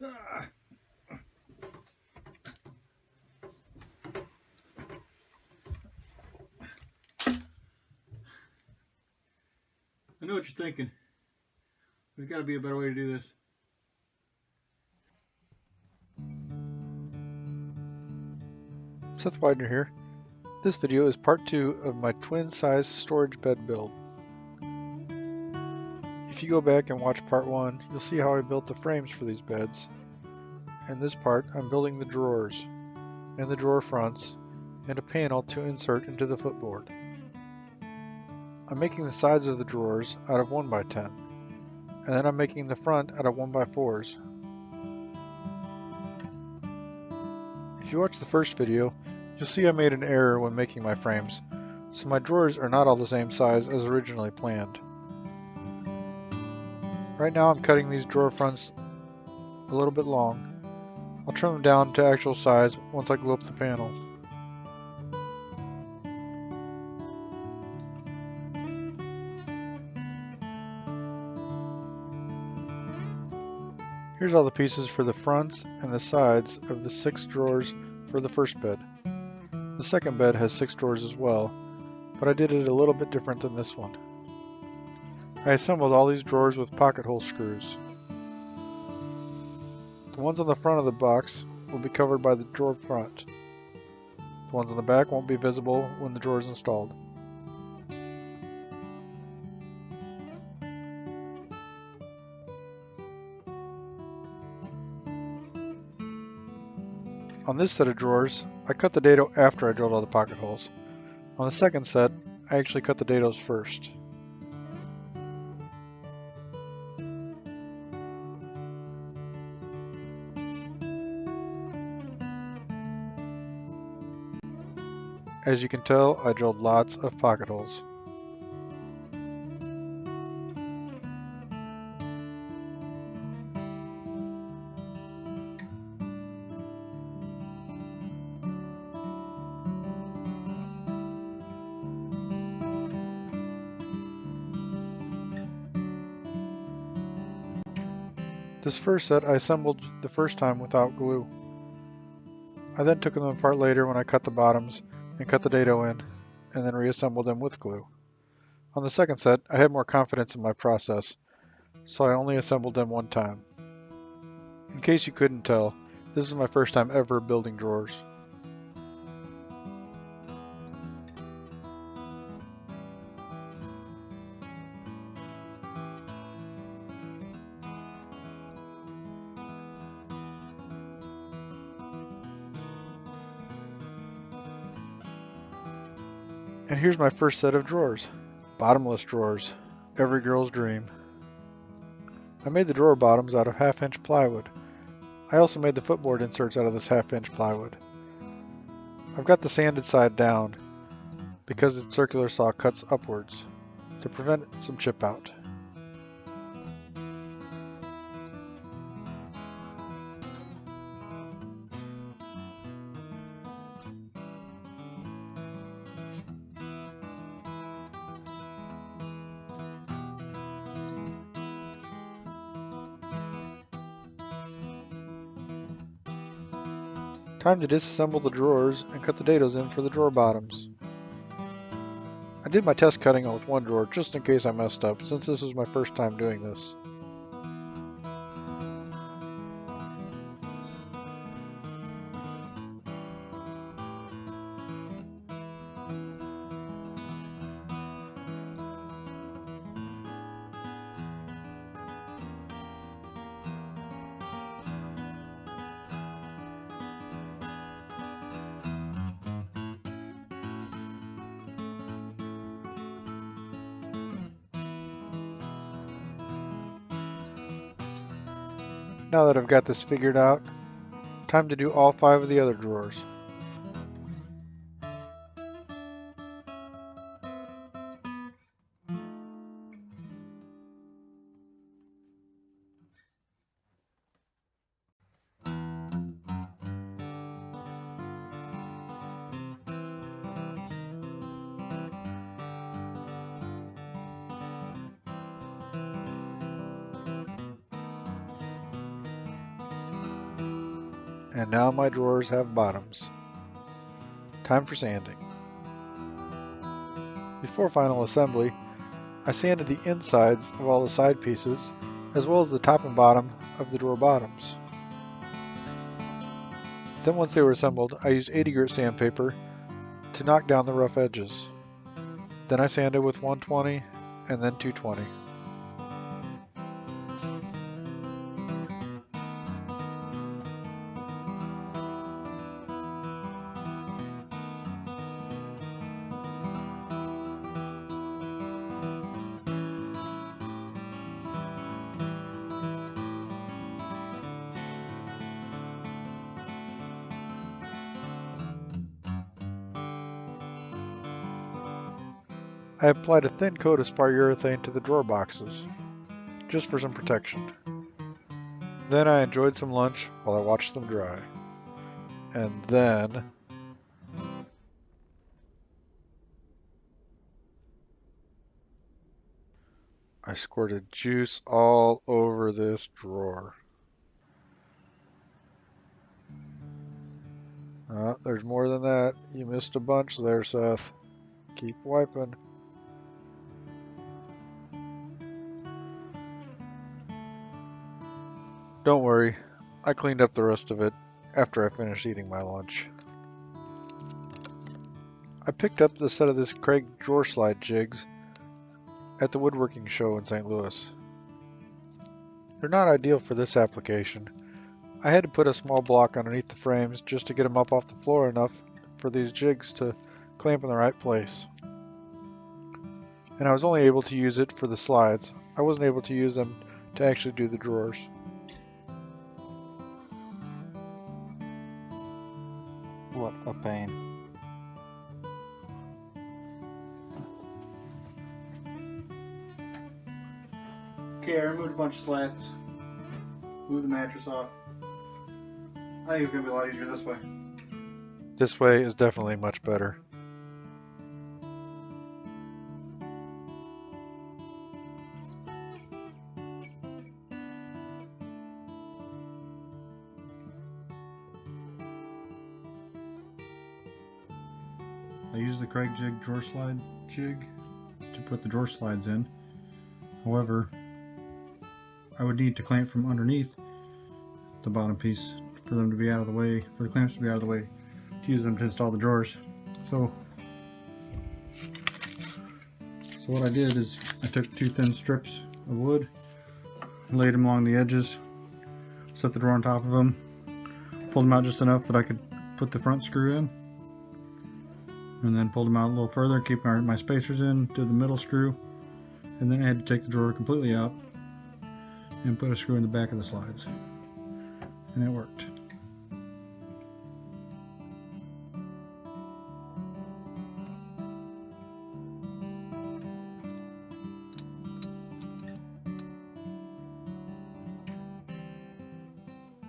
Ah. I know what you're thinking. There's got to be a better way to do this. Seth Widener here. This video is part 2 of my twin-size storage bed build. If you go back and watch part 1, you'll see how I built the frames for these beds. In this part, I'm building the drawers, and the drawer fronts, and a panel to insert into the footboard. I'm making the sides of the drawers out of 1x10, and then I'm making the front out of 1x4s. If you watch the first video, you'll see I made an error when making my frames, so my drawers are not all the same size as originally planned. Right now I'm cutting these drawer fronts a little bit long. I'll trim them down to actual size once I glue up the panel. Here's all the pieces for the fronts and the sides of the 6 drawers for the first bed. The second bed has 6 drawers as well, but I did it a little bit different than this one. I assembled all these drawers with pocket hole screws. The ones on the front of the box will be covered by the drawer front. The ones on the back won't be visible when the drawer is installed. On this set of drawers, I cut the dado after I drilled all the pocket holes. On the second set, I actually cut the dados first. As you can tell, I drilled lots of pocket holes. This first set I assembled the first time without glue. I then took them apart later when I cut the bottoms and cut the dado in, and then reassembled them with glue. On the second set, I had more confidence in my process, so I only assembled them one time. In case you couldn't tell, this is my first time ever building drawers. And here's my first set of drawers. Bottomless drawers. Every girl's dream. I made the drawer bottoms out of 1/2-inch plywood. I also made the footboard inserts out of this 1/2-inch plywood. I've got the sanded side down because its circular saw cuts upwards to prevent some chip out. Time to disassemble the drawers and cut the dados in for the drawer bottoms. I did my test cutting with one drawer just in case I messed up, since this was my first time doing this. Now that I've got this figured out, time to do all 5 of the other drawers. And now my drawers have bottoms. Time for sanding. Before final assembly, I sanded the insides of all the side pieces, as well as the top and bottom of the drawer bottoms. Then once they were assembled, I used 80 grit sandpaper to knock down the rough edges. Then I sanded with 120 and then 220. I applied a thin coat of polyurethane to the drawer boxes, just for some protection. Then I enjoyed some lunch while I watched them dry. And then I squirted juice all over this drawer. There's more than that. You missed a bunch there, Seth. Keep wiping. Don't worry, I cleaned up the rest of it after I finished eating my lunch. I picked up the set of this Craig drawer slide jigs at the woodworking show in St. Louis. They're not ideal for this application. I had to put a small block underneath the frames just to get them up off the floor enough for these jigs to clamp in the right place. And I was only able to use it for the slides. I wasn't able to use them to actually do the drawers. What a pain. Okay, I removed a bunch of slats. Moved the mattress off. I think it's going to be a lot easier this way. This way is definitely much better. I used the Craig Jig drawer slide jig to put the drawer slides in. However, I would need to clamp from underneath the bottom piece for them to be out of the way, for the clamps to be out of the way, to use them to install the drawers. So what I did is I took 2 thin strips of wood, laid them along the edges, set the drawer on top of them, pulled them out just enough that I could put the front screw in, and then pulled them out a little further, keep my spacers in, did the middle screw, and then I had to take the drawer completely out and put a screw in the back of the slides, and it worked.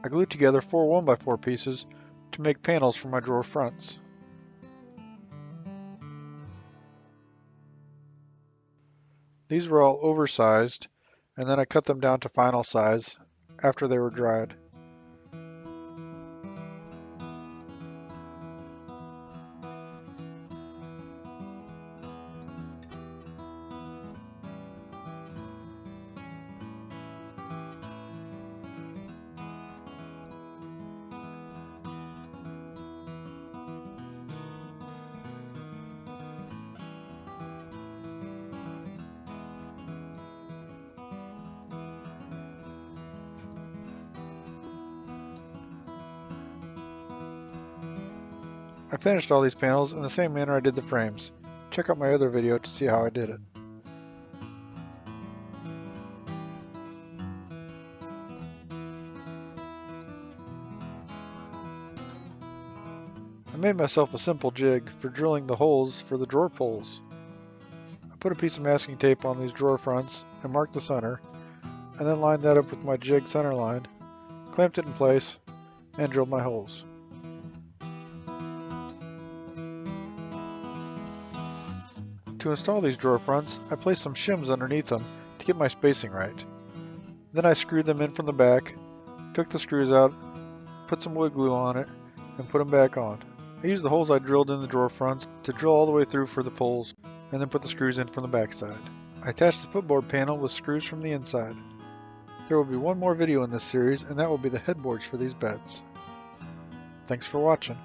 I glued together 4 1x4 pieces to make panels for my drawer fronts. These were all oversized, and then I cut them down to final size after they were dried. I finished all these panels in the same manner I did the frames. Check out my other video to see how I did it. I made myself a simple jig for drilling the holes for the drawer pulls. I put a piece of masking tape on these drawer fronts and marked the center, and then lined that up with my jig center line, clamped it in place, and drilled my holes. To install these drawer fronts, I placed some shims underneath them to get my spacing right. Then I screwed them in from the back, took the screws out, put some wood glue on it, and put them back on. I used the holes I drilled in the drawer fronts to drill all the way through for the pulls, and then put the screws in from the back side. I attached the footboard panel with screws from the inside. There will be one more video in this series, and that will be the headboards for these beds. Thanks for watching.